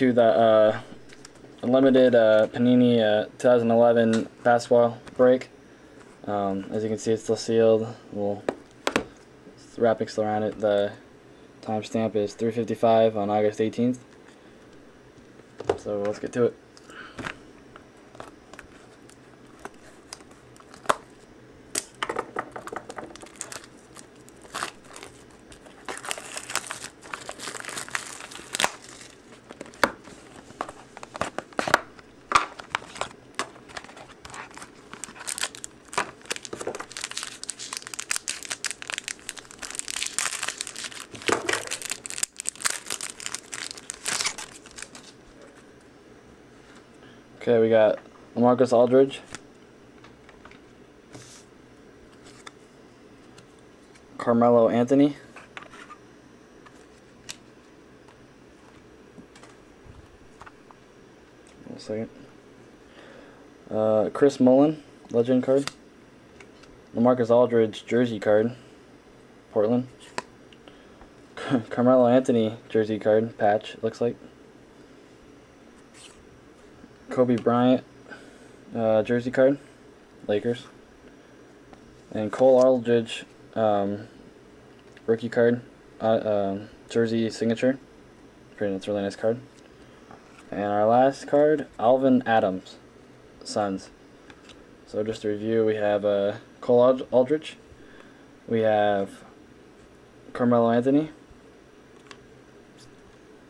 to the Limited Panini 2011 basketball break. As you can see, it's still sealed. Wrapping still around it. The timestamp is 3:55 on August 18th. So let's get to it. Okay, we got LaMarcus Aldridge, Carmelo Anthony, Chris Mullin, legend card, LaMarcus Aldridge jersey card, Portland, Carmelo Anthony jersey card, patch, it looks like. Kobe Bryant jersey card, Lakers, and Cole Aldridge rookie card, jersey signature. That's a really nice card. And our last card, Alvin Adams, Suns. So just to review, we have Cole Aldridge, we have Carmelo Anthony,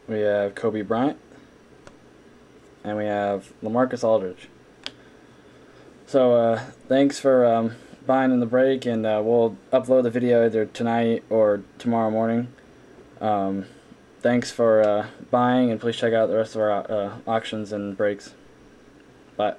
we have Kobe Bryant, and we have LaMarcus Aldridge. So thanks for buying in the break, and we'll upload the video either tonight or tomorrow morning. Thanks for buying, and please check out the rest of our auctions and breaks. Bye.